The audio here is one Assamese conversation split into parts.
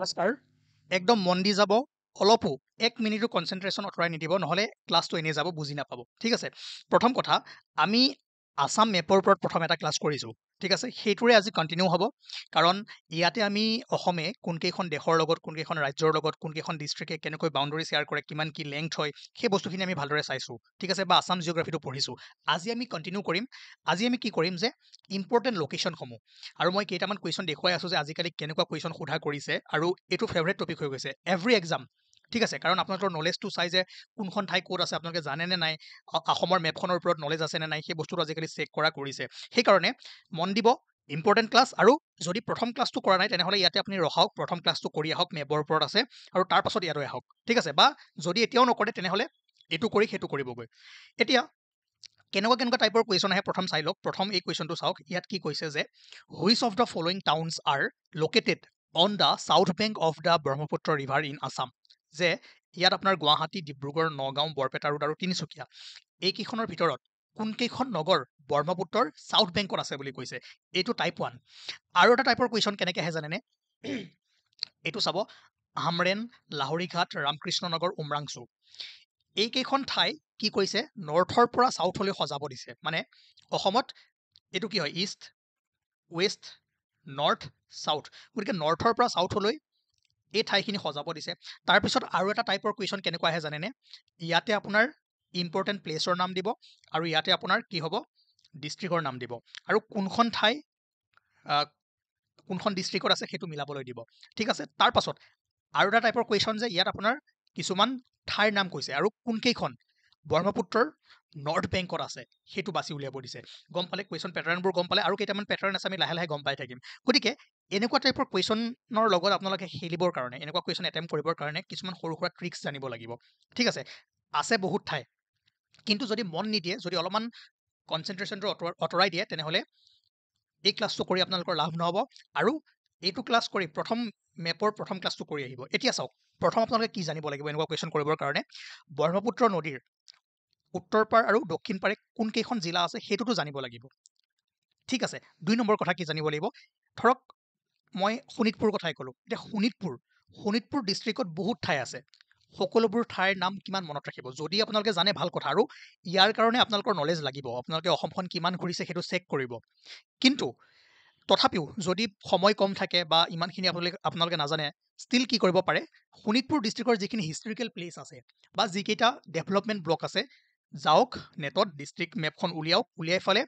নমস্কাৰ একদম মন দি যাব অলপো 1 মিনিটো কনচেন্ট্ৰেশ্যন অঁতৰাই নিদিব নহ'লে ক্লাছটো এনেই যাব বুজি নাপাব ঠিক আছে প্ৰথম কথা আমি আসাম মেপৰ ওপৰত প্ৰথম এটা ক্লাছ কৰিছোঁ ঠিক আছে সেইটোৰে আজি কণ্টিনিউ হ'ব কাৰণ ইয়াতে আমি অসমে কোনকেইখন দেশৰ লগত কোনকেইখন ৰাজ্যৰ লগত কোনকেইখন ডিষ্ট্ৰিক্টে কেনেকৈ বাউণ্ডাৰী শ্বেয়াৰ কৰে কিমান কি লেংথ হয় সেই বস্তুখিনি আমি ভালদৰে চাইছোঁ ঠিক আছে বা আসাম জিঅ'গ্ৰাফীটো পঢ়িছোঁ আজি আমি কণ্টিনিউ কৰিম আজি আমি কি কৰিম যে ইম্পৰ্টেণ্ট লোকেশ্যনসমূহ আৰু মই কেইটামান কুৱেশ্যন দেখুৱাই আছোঁ যে আজিকালি কেনেকুৱা কুৱেশ্যন সোধা কৰিছে আৰু এইটো ফেভৰেট টপিক হৈ গৈছে এভৰি এক্সাম ঠিক আছে কাৰণ আপোনালোকৰ নলেজটো চাই যে কোনখন ঠাই ক'ত আছে আপোনালোকে জানে নে নাই অসমৰ মেপখনৰ ওপৰত নলেজ আছে নে নাই সেই বস্তুটো আজিকালি চেক কৰা কৰিছে সেইকাৰণে মন দিব ইম্পৰ্টেণ্ট ক্লাছ আৰু যদি প্ৰথম ক্লাছটো কৰা নাই তেনেহ'লে ইয়াতে আপুনি ৰখাওক প্ৰথম ক্লাছটো কৰি আহক মেপৰ ওপৰত আছে আৰু তাৰ পাছত ইয়ালৈ আহক ঠিক আছে বা যদি এতিয়াও নকৰে তেনেহ'লে এইটো কৰি সেইটো কৰিবগৈ এতিয়া কেনেকুৱা কেনেকুৱা টাইপৰ কুৱেশ্যন আহে প্ৰথম চাই লওক প্ৰথম এই কুৱেশ্যনটো চাওক ইয়াত কি কৈছে যে which of the following towns are located on the south bank of the Brahmaputra river in Assam যে ইয়াত আপোনাৰ গুৱাহাটী ডিব্ৰুগড় নগাঁও বৰপেটা ৰোড আৰু তিনিচুকীয়া এইকেইখনৰ ভিতৰত কোনকেইখন নগৰ ব্ৰহ্মপুত্ৰৰ চাউথ বেংকত আছে বুলি কৈছে এইটো টাইপ 1 আৰু এটা টাইপৰ কুৱেশ্যন কেনেকৈ আহে জানেনে এইটো চাব হামৰেন লাহৰীঘাট ৰামকৃষ্ণ নগৰ উমৰাংচু এইকেইখন ঠাই কি কৈছে নৰ্থৰ পৰা চাউথলৈ সজাব দিছে মানে অসমত এইটো কি হয় ইষ্ট ৱেষ্ট নৰ্থ চাউথ গতিকে নৰ্থৰ পৰা চাউথলৈ এই ঠাইখিনি সজাব দিছে তাৰপিছত আৰু এটা টাইপৰ কুৱেশ্যন কেনেকুৱা আহে জানেনে ইয়াতে আপোনাৰ ইম্পৰ্টেণ্ট প্লেচৰ নাম দিব আৰু ইয়াতে আপোনাৰ কি হ'ব ডিষ্ট্ৰিক্টৰ নাম দিব আৰু কোনখন ঠাই কোনখন ডিষ্ট্ৰিক্টত আছে সেইটো মিলাবলৈ দিব ঠিক আছে তাৰ পাছত আৰু এটা টাইপৰ কুৱেশ্যন যে ইয়াত আপোনাৰ কিছুমান ঠাইৰ নাম কৈছে আৰু কোনকেইখন ব্ৰহ্মপুত্ৰৰ নৰ্থ বেংকত আছে সেইটো বাছি উলিয়াব দিছে গম পালে কুৱেশ্যন পেটাৰ্ণবোৰ গম পালে আৰু কেইটামান পেটাৰ্ণ আছে আমি লাহে লাহে গম পাই থাকিম গতিকে এনেকুৱা টাইপৰ কুৱেশ্যনৰ লগত আপোনালোকে খেলিবৰ কাৰণে এনেকুৱা কুৱেশ্যন এটেম্প কৰিবৰ কাৰণে কিছুমান সৰু সুৰা ট্ৰিক্স জানিব লাগিব ঠিক আছে বহুত ঠাই কিন্তু যদি মন নিদিয়ে যদি অলপমান কনচেন্ট্ৰেশ্যনটো অঁতৰাই দিয়ে তেনেহ'লে এই ক্লাছটো কৰি আপোনালোকৰ লাভ নহ'ব আৰু এইটো ক্লাছ কৰি প্ৰথম মেপৰ প্ৰথম ক্লাছটো কৰি আহিব এতিয়া চাওক প্ৰথম আপোনালোকে কি জানিব লাগিব এনেকুৱা কুৱেশ্যন কৰিবৰ কাৰণে ব্ৰহ্মপুত্ৰ নদীৰ উত্তৰ পাৰ আৰু দক্ষিণ পাৰে কোনকেইখন জিলা আছে সেইটোতো জানিব লাগিব ঠিক আছে 2 নম্বৰ কথা কি জানিব লাগিব ধৰক মই শোণিতপুৰ কথাই ক'লোঁ এতিয়া শোণিতপুৰ ডিষ্ট্ৰিক্টত বহুত ঠাই আছে সকলোবোৰ ঠাইৰ নাম কিমান মনত ৰাখিব যদি আপোনালোকে জানে ভাল কথা আৰু ইয়াৰ কাৰণে আপোনালোকৰ নলেজ লাগিব আপোনালোকে অসমখন কিমান ঘূৰিছে সেইটো চেক কৰিব কিন্তু তথাপিও যদি সময় কম থাকে বা ইমানখিনি আপোনালোকে নাজানে ষ্টিল কি কৰিব পাৰে শোণিতপুৰ ডিষ্ট্ৰিক্টৰ যিখিনি হিষ্টৰিকেল প্লেচ আছে বা যিকেইটা ডেভেলপমেণ্ট ব্লক আছে যাওক নেটত ডিষ্ট্ৰিক্ট মেপখন উলিয়াই ফালে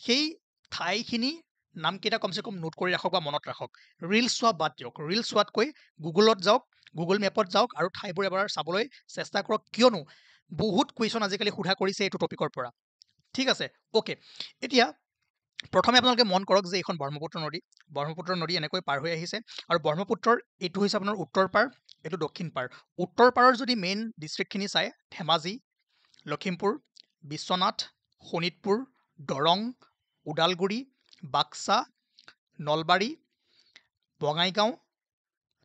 সেই ঠাইখিনি নামকেইটা কমচে কম নোট কৰি ৰাখক বা মনত ৰাখক ৰিলছ চোৱা বাদ দিয়ক ৰিলছ চোৱাতকৈ গুগলত যাওক গুগল মেপত যাওক আৰু ঠাইবোৰ এবাৰ চাবলৈ চেষ্টা কৰক কিয়নো বহুত কুৱেশ্যন আজিকালি সোধা কৰিছে এইটো টপিকৰ পৰা ঠিক আছে অ'কে এতিয়া প্ৰথমে আপোনালোকে মন কৰক যে এইখন ব্ৰহ্মপুত্ৰ নদী এনেকৈ পাৰ হৈ আহিছে আৰু ব্ৰহ্মপুত্ৰৰ এইটো হৈছে আপোনাৰ উত্তৰ পাৰ এইটো দক্ষিণ পাৰ উত্তৰ পাৰৰ যদি মেইন ডিষ্ট্ৰিক্টখিনি চাই ধেমাজি লখিমপুৰ বিশ্বনাথ শোণিতপুৰ দৰং ওদালগুৰি বাক্সা নলবাৰী বঙাইগাঁও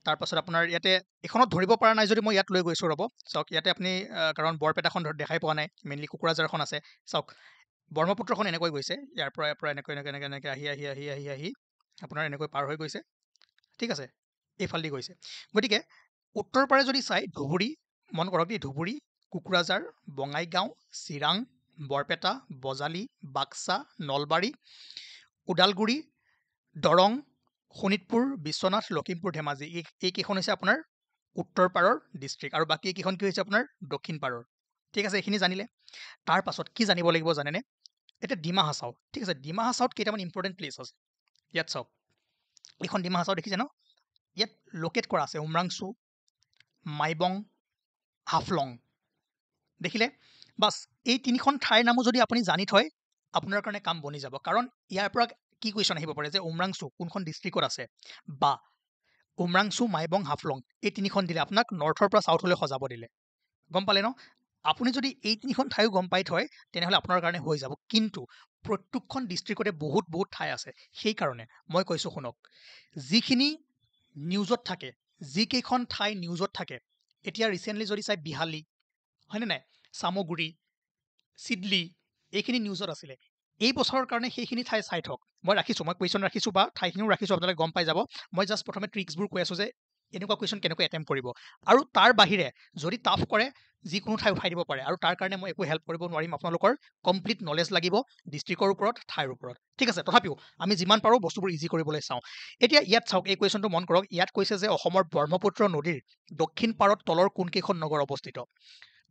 তাৰপাছত আপোনাৰ ইয়াতে এইখনত ধৰিব পৰা নাই যদি মই ইয়াত লৈ গৈছোঁ ৰ'ব চাওক ইয়াতে আপুনি কাৰণ বৰপেটাখন দেখাই পোৱা নাই মেইনলি কোকৰাঝাৰখন আছে চাওক ব্ৰহ্মপুত্ৰখন এনেকৈ গৈছে ইয়াৰ পৰা এনেকৈ আহি আপোনাৰ এনেকৈ পাৰ হৈ গৈছে ঠিক আছে এইফালেদি গৈছে গতিকে উত্তৰ পাৰে যদি চাই ধুবুৰী মন কৰক দেই ধুবুৰী কোকৰাঝাৰ বঙাইগাঁও চিৰাং বৰপেটা বজালী বাক্সা নলবাৰী ওদালগুৰি দৰং শোণিতপুৰ বিশ্বনাথ লখিমপুৰ ধেমাজি এইকেইখন হৈছে আপোনাৰ উত্তৰ পাৰৰ ডিষ্ট্ৰিক্ট আৰু বাকী এইকেইখন কি হৈছে আপোনাৰ দক্ষিণ পাৰৰ ঠিক আছে এইখিনি জানিলে তাৰ পাছত কি জানিব লাগিব জানেনে এতিয়া ডিমা হাছাও ঠিক আছে ডিমা হাছাওত কেইটামান ইম্পৰ্টেণ্ট প্লেচ আছে ইয়াত চাওক এইখন ডিমা হাছাও দেখিছে ন ইয়াত লোকেট কৰা আছে উমৰাংচু মাইবং হাফলং দেখিলে বাছ এই তিনিখন ঠাইৰ নামো যদি আপুনি জানি থয় আপোনাৰ কাৰণে কাম বনি যাব কাৰণ ইয়াৰ পৰা কি কুৱেশ্যন আহিব পাৰে যে উমৰাংচু কোনখন ডিষ্ট্ৰিক্টত আছে বা উমৰাংচু মাইবং হাফলং এই তিনিখন দিলে আপোনাক নৰ্থৰ পৰা চাউথলৈ সজাব দিলে গম পালে ন আপুনি যদি এই তিনিখন ঠাইও গম পাই থয় তেনেহ'লে আপোনাৰ কাৰণে হৈ যাব কিন্তু প্ৰত্যেকখন ডিষ্ট্ৰিক্টতে বহুত ঠাই আছে সেইকাৰণে মই কৈছোঁ শুনক যিখিনি নিউজত থাকে যিকেইখন ঠাই নিউজত থাকে এতিয়া ৰিচেণ্টলি যদি চাই বিহালী হয়নে নাই চামগুৰি চিডলি এইখিনি নিউজত আছিলে এই বছৰৰ কাৰণে সেইখিনি ঠাই চাই থওক মই কুৱেশ্যন ৰাখিছোঁ বা ঠাইখিনিও ৰাখিছোঁ আপোনালোকে গম পাই যাব মই জাষ্ট প্ৰথমে ট্ৰিক্সবোৰ কৈ আছোঁ যে এনেকুৱা কুৱেশ্যন কেনেকৈ এটেম্প কৰিব আৰু তাৰ বাহিৰে যদি টাফ কৰে যিকোনো ঠাই উঠাই দিব পাৰে আৰু তাৰ কাৰণে মই একো হেল্প কৰিব নোৱাৰিম আপোনালোকৰ কমপ্লিট নলেজ লাগিব ডিষ্ট্ৰিক্টৰ ওপৰত ঠাইৰ ওপৰত ঠিক আছে তথাপিও আমি যিমান পাৰোঁ বস্তুবোৰ ইজি কৰিবলৈ চাওঁ এতিয়া ইয়াত চাওক এই কুৱেশ্যনটো মন কৰক ইয়াত কৈছে যে অসমৰ ব্ৰহ্মপুত্ৰ নদীৰ দক্ষিণ পাৰত তলৰ কোনকেইখন নগৰ অৱস্থিত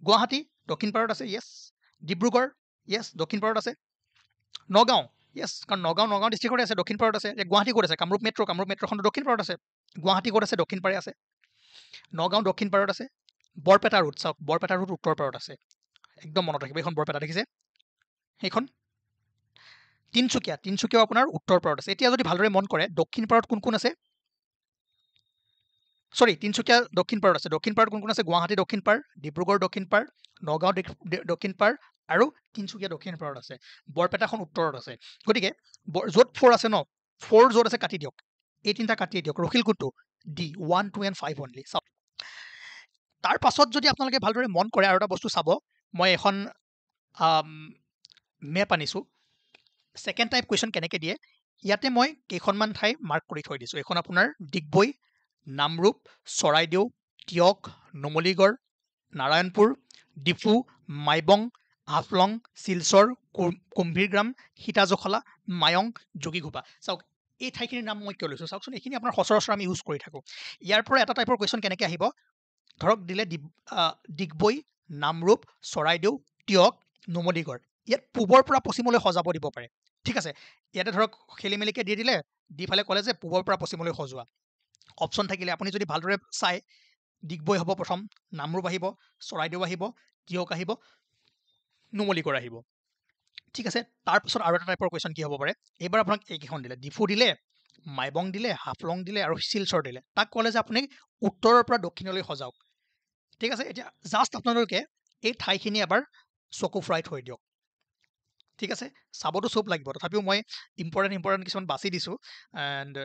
গুৱাহাটী দক্ষিণ পাৰত আছে য়েছ ডিব্ৰুগড় য়েছ দক্ষিণ পাৰত আছে নগাঁও য়েছ কাৰণ নগাঁও ডিষ্ট্ৰিক্টতে আছে দক্ষিণ পাৰত আছে গুৱাহাটী ক'ত আছে কামৰূপ মেট্ৰ'খনটো দক্ষিণ পাৰত আছে গুৱাহাটী ক'ত আছে দক্ষিণ পাৰে আছে নগাঁও দক্ষিণ পাৰত আছে বৰপেটা ৰোড চাওক বৰপেটা ৰোড উত্তৰ পাৰত আছে একদম মনত ৰাখিব এইখন বৰপেটা দেখিছে সেইখন তিনচুকীয়াও আপোনাৰ উত্তৰ পাৰত আছে এতিয়া যদি ভালদৰে মন কৰে দক্ষিণ পাৰত কোন কোন আছে সৰি তিনচুকীয়া দক্ষিণ পাৰত আছে দক্ষিণ পাৰত কোন কোন আছে গুৱাহাটী দক্ষিণ পাৰ ডিব্ৰুগড় দক্ষিণ পাৰ নগাঁও দক্ষিণ পাৰ আৰু তিনচুকীয়া দক্ষিণ পাৰত আছে বৰপেটাখন উত্তৰত আছে গতিকে য'ত 4 আছে ন 4 য'ত আছে কাটি দিয়ক এই তিনিটা কাটি দিয়ক ৰখিল কোনটো ডি 1 2 and 5 অনলি চাওক তাৰ পাছত যদি আপোনালোকে ভালদৰে মন কৰে আৰু এটা বস্তু চাব মই এখন মেপ আনিছোঁ ছেকেণ্ড টাইপ কুৱেশ্যন কেনেকৈ দিয়ে ইয়াতে মই কেইখনমান ঠাই মাৰ্ক কৰি থৈ দিছোঁ এখন আপোনাৰ ডিগবৈ নামৰূপ চৰাইদেউ টিয়ক নুমলীগড় নাৰায়ণপুৰ ডিফু মাইবং হাফলং শিলচৰ কুম্ভীৰগ্ৰাম সীতাজখলা মায়ং যোগীঘোপা চাওক এই ঠাইখিনিৰ নাম মই কিয় লৈছোঁ চাওকচোন এইখিনি আপোনাৰ সচৰাচৰ আমি ইউজ কৰি থাকোঁ ইয়াৰ পৰা এটা টাইপৰ কুৱেশ্যন কেনেকৈ আহিব ধৰক দিলে ডিগবৈ নামৰূপ চৰাইদেউ টিয়ক নুমলীগড় ইয়াত পূবৰ পৰা পশ্চিমলৈ সজাব দিব পাৰে ঠিক আছে ইয়াতে ধৰক খেলি মেলিকৈ দি দিলে দি ফালে ক'লে যে পূবৰ পৰা পশ্চিমলৈ সজোৱা অপশ্যন থাকিলে আপুনি যদি ভালদৰে চাই ডিগবৈ হ'ব প্ৰথম নামৰূপ আহিব চৰাইদেউ আহিব টিয়ক আহিব নুমলীগড় আহিব ঠিক আছে তাৰপিছত আৰু এটা টাইপৰ কুৱেশ্যন কি হ'ব পাৰে এইবাৰ আপোনাক এইকেইখন দিলে ডিফু দিলে মাইবং দিলে হাফলং দিলে আৰু শিলচৰ দিলে তাক ক'লে যে আপুনি উত্তৰৰ পৰা দক্ষিণলৈ সজাওক ঠিক আছে এতিয়া জাষ্ট আপোনালোকে এই ঠাইখিনি এবাৰ চকু ফুৰাই থৈ দিয়ক ঠিক আছে চাবতো চব লাগিব তথাপিও মই ইম্পৰ্টেণ্ট কিছুমান বাছি দিছোঁ এণ্ড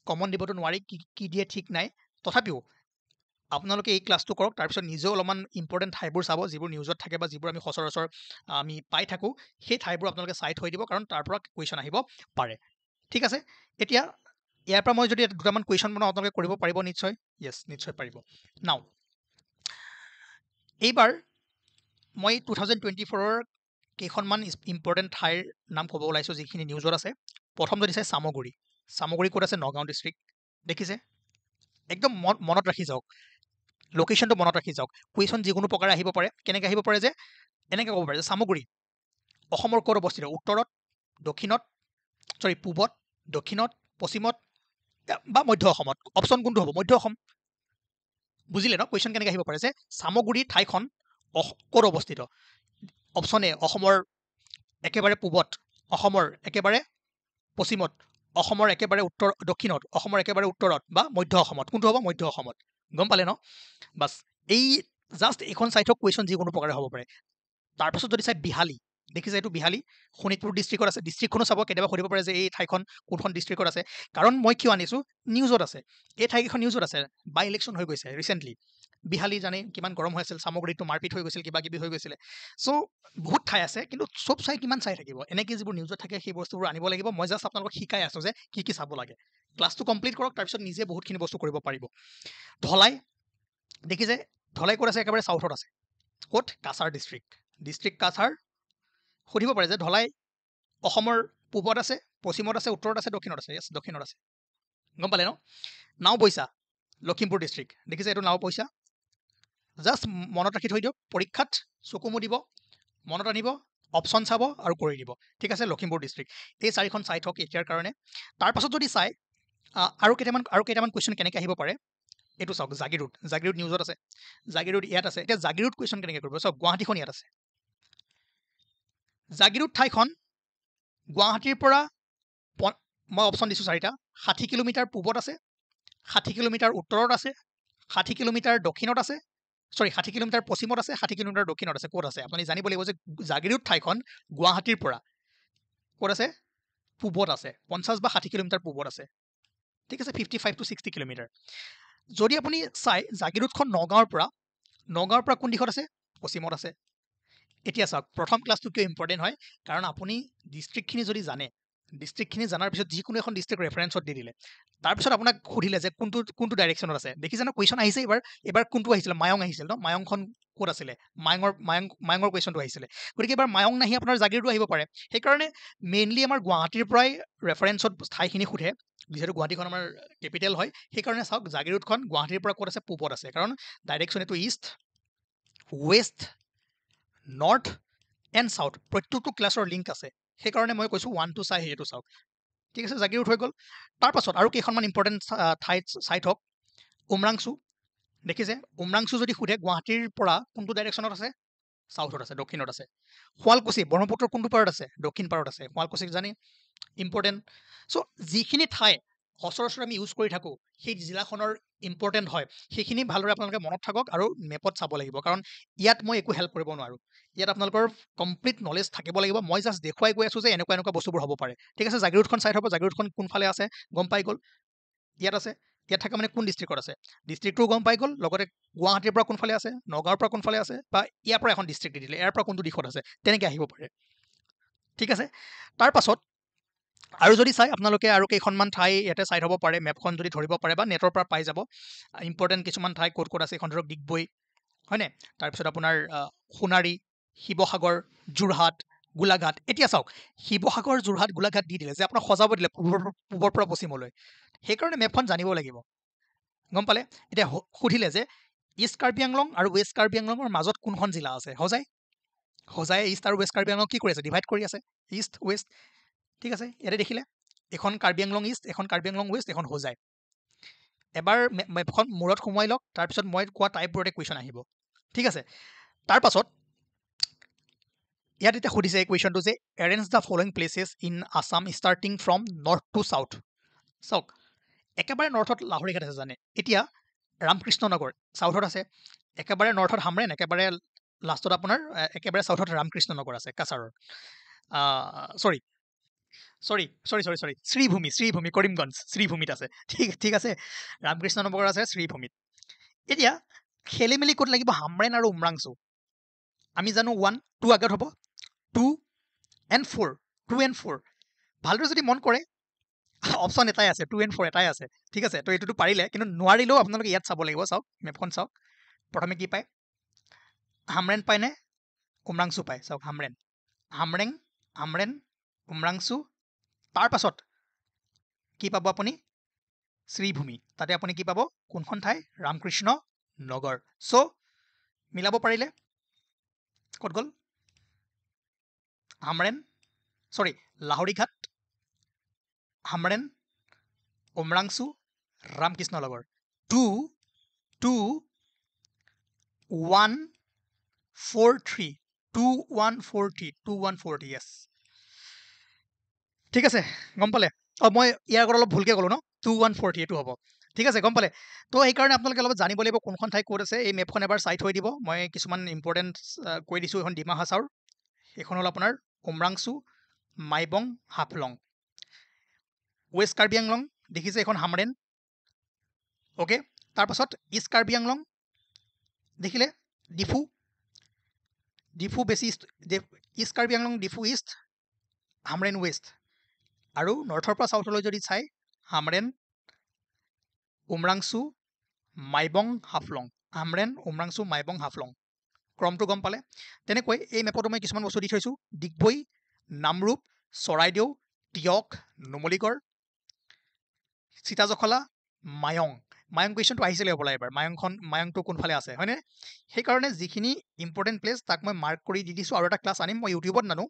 কমন দিবতো নোৱাৰি কি দিয়ে ঠিক নাই তথাপিও আপোনালোকে এই ক্লাছটো কৰক তাৰপিছত নিজেও অলপমান ইম্পৰ্টেণ্ট ঠাইবোৰ চাব যিবোৰ নিউজত থাকে বা যিবোৰ আমি সচৰাচৰ আমি পাই থাকোঁ সেই ঠাইবোৰ আপোনালোকে চাই থৈ দিব কাৰণ তাৰ পৰা কুৱেশ্যন আহিব পাৰে ঠিক আছে এতিয়া ইয়াৰ পৰা মই যদি দুটামান কুৱেশ্যন বনাওঁ আপোনালোকে কৰিব পাৰিব নিশ্চয় য়েছ নিশ্চয় পাৰিব নাও এইবাৰ মই 2024ৰ কেইখনমান ইম্পৰ্টেণ্ট ঠাইৰ নাম ক'ব ওলাইছোঁ যিখিনি নিউজত আছে প্ৰথম যদি চাই চামগুৰি ক'ত আছে নগাঁও ডিষ্ট্ৰিক্ট দেখিছে একদম মনত ৰাখি যাওক লোকেশ্যনটো মনত ৰাখি যাওক কুৱেশ্যন যিকোনো প্ৰকাৰে আহিব পাৰে কেনেকৈ আহিব পাৰে যে এনেকৈ ক'ব পাৰে যে চামগুৰি অসমৰ ক'ত অৱস্থিত উত্তৰত দক্ষিণত পূবত দক্ষিণত পশ্চিমত বা মধ্য অসমত অপশ্যন কোনটো হ'ব মধ্য অসম বুজিলে ন কুৱেশ্যন কেনেকৈ আহিব পাৰে যে চামগুৰি ঠাইখন ক'ত অৱস্থিত অপশ্যন এ অসমৰ একেবাৰে পূবত অসমৰ একেবাৰে পশ্চিমত অসমৰ একেবাৰে দক্ষিণত অসমৰ একেবাৰে উত্তৰত বা মধ্য অসমত কোনটো হ'ব মধ্য অসমত গম পালে ন বাছ এই জাষ্ট এইখন চাই থওক কুৱেশ্যন যিকোনো প্ৰকাৰে হ'ব পাৰে তাৰপাছত যদি চাই বিহালী দেখিছে এইটো বিহালী শোণিতপুৰ ডিষ্ট্ৰিক্টত আছে ডিষ্ট্ৰিক্টখনো চাব কেতিয়াবা সুধিব পাৰে যে এই ঠাইখন কোনখন ডিষ্ট্ৰিক্টত আছে কাৰণ মই কিয় আনিছোঁ নিউজত আছে এই ঠাইকেইখন নিউজত আছে বাই ইলেকশ্যন হৈ গৈছে ৰিচেণ্টলি বিহালী জানে কিমান গৰম হৈ আছিল চামগুৰিটো মাৰপিট হৈ গৈছিল কিবা কিবি হৈ গৈছিলে চ' বহুত ঠাই আছে কিন্তু চব চাই কিমান চাই থাকিব এনেকৈ যিবোৰ নিউজত থাকে সেই বস্তুবোৰ আনিব লাগিব মই জাষ্ট আপোনালোকক শিকাই আছোঁ যে কি চাব লাগে ক্লাছটো কমপ্লিট কৰক তাৰপিছত নিজে বহুতখিনি বস্তু কৰিব পাৰিব ধলাই দেখিছে ধলাই ক'ত আছে একেবাৰে চাউথত আছে ক'ত কাছাৰ ডিষ্ট্ৰিক্ট কাছাৰ সুধিব পাৰে যে ধলাই অসমৰ পূবত আছে পশ্চিমত আছে উত্তৰত আছে দক্ষিণত আছে য়েছ দক্ষিণত আছে গম পালে ন নাওবৈচা লখিমপুৰ ডিষ্ট্ৰিক্ট দেখিছে এইটো নাওবৈচা জাষ্ট মনত ৰাখি থৈ দিয়ক পৰীক্ষাত চকু মুদিব মনত আনিব অপশ্যন চাব আৰু কৰি দিব ঠিক আছে লখিমপুৰ ডিষ্ট্ৰিক্ট এই চাৰিখন চাই থওক এতিয়াৰ কাৰণে তাৰপাছত যদি চাই আৰু কেইটামান কুৱেশ্যন কেনেকৈ আহিব পাৰে এইটো চাওক জাগিৰোড নিউজত আছে জাগিৰোড ইয়াত আছে এতিয়া জাগিৰোড কুৱেশ্যন কেনেকৈ কৰিব চাওক গুৱাহাটীখন ইয়াত আছে জাগিৰোড ঠাইখন গুৱাহাটীৰ পৰা মই অপশ্যন দিছোঁ 4টা 60 কিলোমিটাৰ পূবত আছে 60 কিলোমিটাৰ উত্তৰত আছে 60 কিলোমিটাৰ দক্ষিণত আছে 60 কিলোমিটাৰ পশ্চিমত আছে 60 কিলোমিটাৰ দক্ষিণত আছে ক'ত আছে আপুনি জানিব লাগিব যে জাগিৰোড ঠাইখন গুৱাহাটীৰ পৰা ক'ত আছে পূবত আছে 50 বা 60 কিলোমিটাৰ পূবত আছে ঠিক আছে 55 to 60 কিলোমিটাৰ যদি আপুনি চাই জাগিৰোডখন নগাঁৱৰ পৰা কোন দিশত আছে পশ্চিমত আছে এতিয়া চাওক প্ৰথম ক্লাছটো কিয় ইম্পৰ্টেণ্ট হয় কাৰণ আপুনি ডিষ্ট্ৰিক্টখিনি যদি জানে ডিষ্ট্ৰিক্টখিনি জানাৰ পিছত যিকোনো এখন ডিষ্ট্ৰিক্ট ৰেফাৰেঞ্চত দি দিলে তাৰপিছত আপোনাক সুধিলে যে কোনটো ডাইৰেকশ্যনত আছে দেখিছে ন কুৱেশ্যন আহিছে এবাৰ কোনটো আহিছিলে মায়ং আহিছিল ন মায়ংখন ক'ত আছিলে মায়ঙৰ কুৱেশ্যনটো আহিছিলে গতিকে এবাৰ মায়ং নাহি আপোনাৰ জাগিৰোডো আহিব পাৰে সেইকাৰণে মেইনলি আমাৰ গুৱাহাটীৰ পৰাই ৰেফাৰেঞ্চত ঠাইখিনি সোধে যিহেতু গুৱাহাটীখন আমাৰ কেপিটেল হয় সেইকাৰণে চাওক জাগিৰোডখন গুৱাহাটীৰ পৰা ক'ত আছে পূবত আছে কাৰণ ডাইৰেকশ্যন এইটো east west north and south প্ৰত্যেকটো ক্লাছৰ লিংক আছে সেইকাৰণে মই কৈছোঁ 1 2 চাই সেইটো চাওক ঠিক আছে জাগিৰোড হৈ গ'ল তাৰপাছত আৰু কেইখনমান ইম্পৰ্টেণ্ট চাইট হওক উমৰাংচু দেখিছে উমৰাংচু যদি সোধে গুৱাহাটীৰ পৰা কোনটো ডাইৰেকশ্যনত আছে চাউথত আছে দক্ষিণত আছে শুৱালকুছি ব্ৰহ্মপুত্ৰৰ কোনটো পাৰত আছে দক্ষিণ পাৰত আছে শুৱালকুছিক জানি ইম্পৰ্টেণ্ট চ' যিখিনি ঠাই সচৰাচৰ আমি ইউজ কৰি থাকোঁ সেই জিলাখনৰ ইম্পৰ্টেণ্ট হয় সেইখিনি ভালদৰে আপোনালোকে মনত থাকক আৰু মেপত চাব লাগিব কাৰণ ইয়াত মই একো হেল্প কৰিব নোৱাৰোঁ ইয়াত আপোনালোকৰ কমপ্লিট নলেজ থাকিব লাগিব মই জাষ্ট দেখুৱাই গৈ আছোঁ যে এনেকুৱা বস্তুবোৰ হ'ব পাৰে ঠিক আছে জাগিৰোডখন চাই থ'ব জাগিৰোডখন কোনফালে আছে গম পাই গ'ল ইয়াত আছে ইয়াত থকা মানে কোন ডিষ্ট্ৰিক্টত আছে ডিষ্ট্ৰিক্টটো গম পাই গ'ল লগতে গুৱাহাটীৰ পৰা কোনফালে আছে নগাঁৱৰ পৰা কোনফালে আছে বা ইয়াৰ পৰা এখন ডিষ্ট্ৰিক্ট দি দিলে ইয়াৰ পৰা কোনটো দিশত আছে তেনেকৈ আহিব পাৰে ঠিক আছে তাৰপাছত আৰু যদি চাই আপোনালোকে আৰু কেইখনমান ঠাই ইয়াতে চাই থ'ব পাৰে মেপখন যদি ধৰিব পাৰে বা নেটৰ পৰা পাই যাব ইম্পৰ্টেণ্ট কিছুমান ঠাই ক'ত আছে এখন ধৰক ডিগবৈ হয়নে তাৰপিছত আপোনাৰ সোণাৰী শিৱসাগৰ যোৰহাট গোলাঘাট এতিয়া চাওক শিৱসাগৰ যোৰহাট গোলাঘাট দি দিলে যে আপোনাক সজাব দিলে পূবৰ পৰা পশ্চিমলৈ সেইকাৰণে মেপখন জানিব লাগিব গম পালে এতিয়া সুধিলে যে ইষ্ট কাৰ্বি আংলং আৰু ৱেষ্ট কাৰ্বি আংলঙৰ মাজত কোনখন জিলা আছে সজাই ইষ্ট আৰু ৱেষ্ট কাৰ্বি আংলং কি কৰি আছে ডিভাইড কৰি আছে ইষ্ট ৱেষ্ট ঠিক আছে ইয়াতে দেখিলে এখন কাৰ্বি আংলং ইষ্ট এখন কাৰ্বি আংলং ৱেষ্ট এখন হোজাই এবাৰ মেপখন মূৰত সোমোৱাই লওক তাৰপিছত মই কোৱা টাইপবোৰতে কুৱেশ্যন আহিব ঠিক আছে তাৰপাছত ইয়াত এতিয়া সুধিছে এই কুৱেশ্যনটো যে arrange the following places in Assam starting from north to south চাওক একেবাৰে নৰ্থত লাহৰীঘাট আছে জানে এতিয়া ৰামকৃষ্ণ নগৰ চাউথত আছে একেবাৰে নৰ্থত হামৰেন একেবাৰে লাষ্টত আপোনাৰ একেবাৰে চাউথত ৰামকৃষ্ণ নগৰ আছে কাছাৰৰ চৰি শ্ৰীভূমি কৰিমগঞ্জ শ্ৰীভূমিত আছে ঠিক আছে ৰামকৃষ্ণ নগৰ আছে শ্ৰীভূমিত এতিয়া খেলি মেলি ক'ত লাগিব হামৰেন আৰু উমৰাংচু আমি জানো 1 2 আগত হ'ব 2 and 4 ভালদৰে যদি মন কৰে অপশ্যন এটাই আছে 2 and 4 এটাই আছে ঠিক আছে তো এইটোতো পাৰিলে কিন্তু নোৱাৰিলেও আপোনালোকে ইয়াত চাব লাগিব চাওক মেপখন চাওক প্ৰথমে কি পায় হামৰেন পায়নে উমৰাংচু পায় চাওক হামৰেন উমৰাংচু তাৰপাছত কি পাব আপুনি শ্ৰীভূমি তাতে আপুনি কি পাব কোনখন ঠাই ৰামকৃষ্ণ নগৰ চ' মিলাব পাৰিলে ক'ত গ'ল লাহৰীঘাট হামৰেন উমৰাংচু ৰামকৃষ্ণ নগৰ 2 2 1 4 3 2143 yes ঠিক আছে গম পালে মই ইয়াৰ আগত অলপ ভুলকৈ ক'লোঁ ন 2140 এইটো হ'ব ঠিক আছে গম পালে তো সেইকাৰণে আপোনালোকে অলপ জানিব লাগিব কোনখন ঠাই ক'ত আছে এই মেপখন এবাৰ চাই থৈ দিব মই কিছুমান ইম্পৰ্টেণ্ট কৈ দিছোঁ এখন ডিমা হাছাওৰ এইখন হ'ল আপোনাৰ উমৰাংচু মাইবং হাফলং ৱেষ্ট কাৰ্বি আংলং দেখিছে এখন হামৰেন অ'কে তাৰপাছত ইষ্ট কাৰ্বি আংলং দেখিলে ডিফু বেছি east Karbi Anglong Diphu east Hamren west আৰু নৰ্থৰ পৰা চাউথলৈ যদি চাই হামৰেন উমৰাংচু মাইবং হাফলং ক্ৰমটো গম পালে তেনেকৈ এই মেপতো মই কিছুমান বস্তু দি থৈছোঁ ডিগবৈ নামৰূপ চৰাইদেউ টিয়ক নুমলীগড় চিতাজখলা মায়ং কুৱেশ্যনটো আহিছিলে হ'বলা এবাৰ মায়ংটো কোনফালে আছে হয়নে সেইকাৰণে যিখিনি ইম্পৰ্টেণ্ট প্লেচ তাক মই মাৰ্ক কৰি দি দিছোঁ আৰু এটা ক্লাছ আনিম মই ইউটিউবত নানো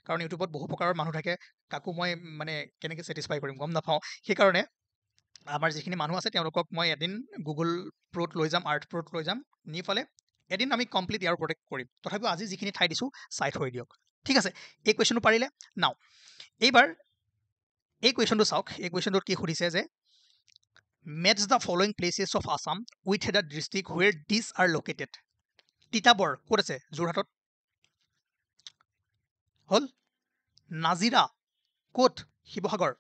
কাৰণ ইউটিউবত বহু প্ৰকাৰৰ মানুহ থাকে কাকো মই মানে কেনেকৈ ছেটিছফাই কৰিম গম নাপাওঁ সেইকাৰণে আমাৰ যিখিনি মানুহ আছে তেওঁলোকক মই এদিন গুগল প্ৰ'ত লৈ যাম আৰ্ট প্ৰ'ত লৈ যাম নি ফালে এদিন আমি কমপ্লিট ইয়াৰ প্ৰটেক্ট কৰিম তথাপিও আজি যিখিনি ঠাই দিছোঁ চাই থৈ দিয়ক ঠিক আছে এই কুৱেশ্যনটো পাৰিলে নাও এইবাৰ এই কুৱেশ্যনটো চাওক এই কুৱেশ্যনটোত কি সুধিছে যে matches the following places of Assam with the district where this are located Titabar ক'ত আছে যোৰহাটত হ'ল নাজিৰা ক'ত শিৱসাগৰ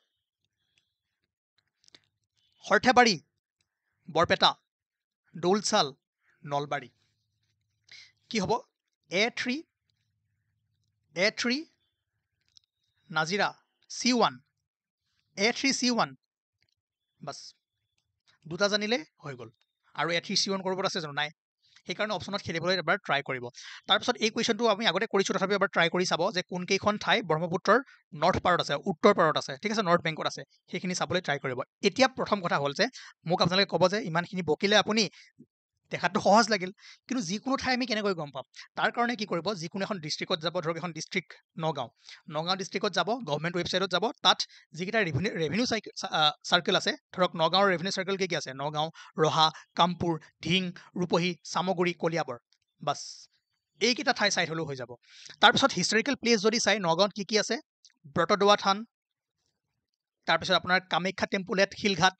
সৰ্থেবাৰী বৰপেটা দৌলচাল নলবাৰী কি হ'ব A3 Nazira C1 A3C1 bus দুটা জানিলে হৈ গ'ল আৰু A3C1 ক'ৰবাত আছে জানো নাই সেইকাৰণে অপশ্যনত খেলিবলৈ এবাৰ ট্ৰাই কৰিব তাৰপিছত এই কুৱেশ্যনটো আমি আগতে কৰিছোঁ তথাপিও এবাৰ ট্ৰাই কৰি চাব যে কোনকেইখন ঠাই ব্ৰহ্মপুত্ৰৰ নৰ্থ পাৰত আছে উত্তৰ পাৰত আছে ঠিক আছে নৰ্থ বেংকত আছে সেইখিনি চাবলৈ ট্ৰাই কৰিব এতিয়া প্ৰথম কথা হ'ল যে মোক আপোনালোকে ক'ব যে ইমানখিনি বকিলে আপুনি দেখাটো সহজ লাগিল কিন্তু যিকোনো ঠাই আমি কেনেকৈ গম পাম তাৰ কাৰণে কি কৰিব যিকোনো এখন ডিষ্ট্ৰিক্টত যাব ধৰক এখন ডিষ্ট্ৰিক্ট নগাঁও ডিষ্ট্ৰিক্টত যাব গভৰ্ণমেণ্ট ৱেবছাইটত যাব তাত যিকেইটা ৰেভিনিউ চাৰ্কেল আছে ধৰক নগাঁৱৰ ৰেভিনিউ চাৰ্কেল কি আছে নগাঁও ৰহা কামপুৰ ধিং ৰূপহী চামগুৰি কলিয়াবৰ বাছ এইকেইটা ঠাই চাই থ'লেও হৈ যাব তাৰপিছত হিষ্টৰিকেল প্লেচ যদি চাই নগাঁৱত কি আছে ব্ৰতদোৱা থান তাৰপিছত আপোনাৰ কামাখ্যা টেম্পুলেট শিলঘাট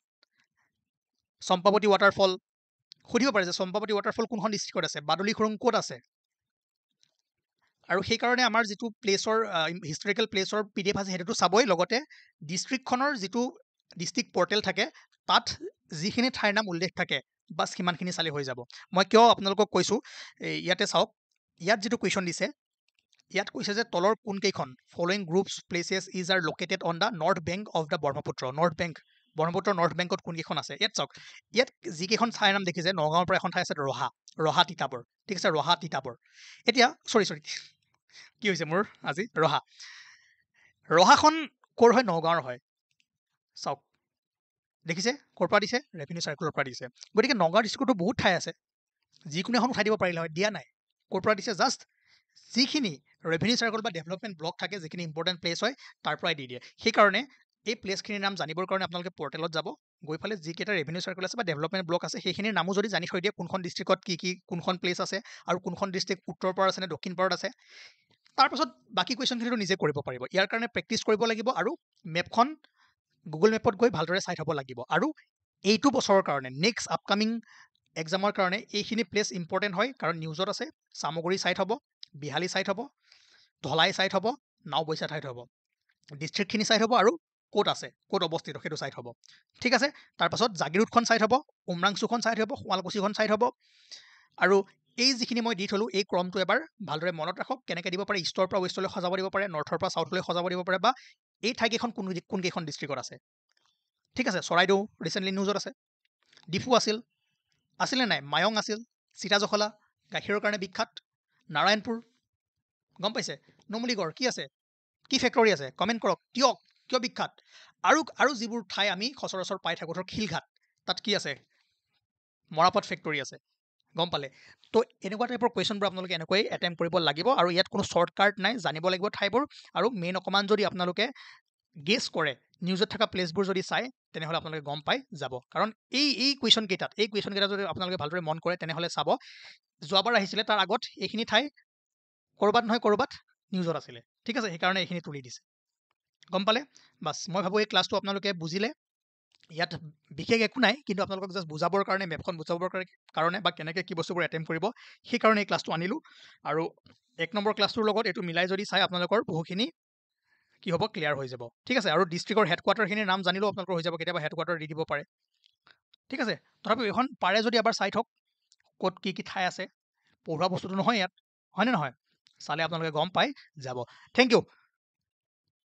চম্পাৱতী ৱাটাৰফল সুধিব পাৰে যে চম্পাৱতী ৱাটাৰফল কোনখন ডিষ্ট্ৰিক্টত আছে বাদুলী খুৰুং ক'ত আছে আৰু সেইকাৰণে আমাৰ যিটো প্লেচৰ হিষ্টৰিকেল প্লেচৰ PDF আছে সেইটোতো চাবই লগতে ডিষ্ট্ৰিক্টখনৰ যিটো ডিষ্ট্ৰিক্ট পৰ্টেল থাকে তাত যিখিনি ঠাইৰ নাম উল্লেখ থাকে বাছ সিমানখিনি চালে হৈ যাব মই কিয় আপোনালোকক কৈছোঁ ইয়াতে চাওক ইয়াত যিটো কুৱেশ্যন দিছে ইয়াত কৈছে যে তলৰ কোনকেইখন following groups places is R located on the north bank of the Brahmaputra ব্ৰহ্মপুত্ৰৰ নৰ্থ বেংকত কোনকেইখন আছে ইয়াত চাওক ইয়াত যিকেইখন ঠাইৰ নাম দেখিছে নগাঁৱৰ পৰা এখন ঠাই আছে ৰহা তিতাবৰ ঠিক আছে ৰহা তিতাবৰ এতিয়া চৰি কি হৈছে মোৰ আজি ৰহাখন ক'ৰ হয় নগাঁৱৰ হয় চাওক দেখিছে ক'ৰ পৰা দিছে ৰেভিনিউ চাৰ্কুলৰ পৰা দিছে গতিকে নগাঁও ডিষ্ট্ৰিক্টতো বহুত ঠাই আছে যিকোনো এখন উঠাই দিব পাৰিলে হয় দিয়া নাই ক'ৰ পৰা দিছে জাষ্ট যিখিনি ৰেভিনিউ চাৰ্কুল বা ডেভেলপমেণ্ট ব্লক থাকে যিখিনি ইম্পৰ্টেণ্ট প্লেচ হয় তাৰ পৰাই দি দিয়ে সেইকাৰণে এই প্লেচখিনিৰ নাম জানিবৰ কাৰণে আপোনালোকে পৰ্টেলত যাব গৈ পেলাই যিকেইটা ৰেভিনিউ চাৰ্কুল আছে বা ডেভেলপমেণ্ট ব্লক আছে সেইখিনিৰ নামো যদি জানি থৈ দিয়ে কোনখন ডিষ্ট্ৰিক্টত কি কোনখন প্লেচ আছে আৰু কোনখন ডিষ্ট্ৰিক্ট উত্তৰ পাৰত আছে নে দক্ষিণ পাৰত আছে তাৰপাছত বাকী কুৱেশ্যনখিনিটো নিজে কৰিব পাৰিব ইয়াৰ কাৰণে প্ৰেক্টিচ কৰিব লাগিব আৰু মেপখন গুগল মেপত গৈ ভালদৰে চাই থ'ব লাগিব আৰু এইটো বছৰৰ কাৰণে নেক্সট আপকামিং এক্সামৰ কাৰণে এইখিনি প্লেচ ইম্পৰ্টেণ্ট হয় কাৰণ নিউজত আছে চামগুৰি চাই থ'ব বিহালী চাই থ'ব ধলাই চাই থ'ব নাওবৈচা চাই থ'ব ডিষ্ট্ৰিক্টখিনি চাই থ'ব আৰু ক'ত আছে ক'ত অৱস্থিত সেইটো চাই থ'ব ঠিক আছে তাৰপাছত জাগিৰোডখন চাই থ'ব উমৰাংচুখন চাই থ'ব শুৱালকুছিখন চাই থ'ব আৰু এই যিখিনি মই দি থ'লোঁ এই ক্ৰমটো এবাৰ ভালদৰে মনত ৰাখক কেনেকৈ দিব পাৰে ইষ্টৰ পৰা ৱেষ্টলৈ সজাব দিব পাৰে নৰ্থৰ পৰা চাউথলৈ সজাব দিব পাৰে বা এই ঠাইকেইখন কোনকেইখন ডিষ্ট্ৰিক্টত আছে ঠিক আছে চৰাইদেউ ৰিচেণ্টলি নিউজত আছে ডিফু আছিলে নাই মায়ং আছিল চিতাজখলা গাখীৰৰ কাৰণে বিখ্যাত নাৰায়ণপুৰ গম পাইছে নুমলীগড় কি আছে কি ফেক্টৰী আছে কমেণ্ট কৰক কিয় বিখ্যাত আৰু যিবোৰ ঠাই আমি সচৰাচৰ পাই থাকোঁ ধৰক শিলঘাট তাত কি আছে মৰাপাট ফেক্টৰী আছে গম পালে তো এনেকুৱা টাইপৰ কুৱেশ্যনবোৰ আপোনালোকে এনেকৈ এটেম্প কৰিব লাগিব আৰু ইয়াত কোনো শ্বৰ্টকাট নাই জানিব লাগিব ঠাইবোৰ আৰু মেইন অকণমান যদি আপোনালোকে গেছ কৰে নিউজত থকা প্লেচবোৰ যদি চায় তেনেহ'লে আপোনালোকে গম পাই যাব কাৰণ এই কুৱেশ্যন কেইটা যদি আপোনালোকে ভালদৰে মন কৰে তেনেহ'লে চাব যোৱাবাৰ আহিছিলে তাৰ আগত এইখিনি ঠাই ক'ৰবাত নহয় ক'ৰবাত নিউজত আছিলে ঠিক আছে সেইকাৰণে এইখিনি তুলি দিছে গম পালে বাছ মই ভাবোঁ এই ক্লাছটো আপোনালোকে বুজিলে ইয়াত বিশেষ একো নাই কিন্তু আপোনালোকক জাষ্ট বুজাবৰ কাৰণে মেপখন বুজাবৰ কাৰণে বা কেনেকৈ কি বস্তুবোৰ এটেম্প কৰিব সেইকাৰণে এই ক্লাছটো আনিলোঁ আৰু 1 নম্বৰ ক্লাছটোৰ লগত এইটো মিলাই যদি চাই আপোনালোকৰ বহুখিনি কি হ'ব ক্লিয়াৰ হৈ যাব ঠিক আছে আৰু ডিষ্ট্ৰিক্টৰ হেডকোৱাৰ্টাৰখিনিৰ নাম জানিলেও আপোনালোকৰ হৈ যাব কেতিয়াবা হেডকোৱাৰ্টাৰ দি দিব পাৰে ঠিক আছে তথাপিও এইখন পাৰে যদি এবাৰ চাই থওক ক'ত কি ঠাই আছে পঢ়োৱা বস্তুটো নহয় ইয়াত হয়নে নহয় চালে আপোনালোকে গম পাই যাব থেংক ইউ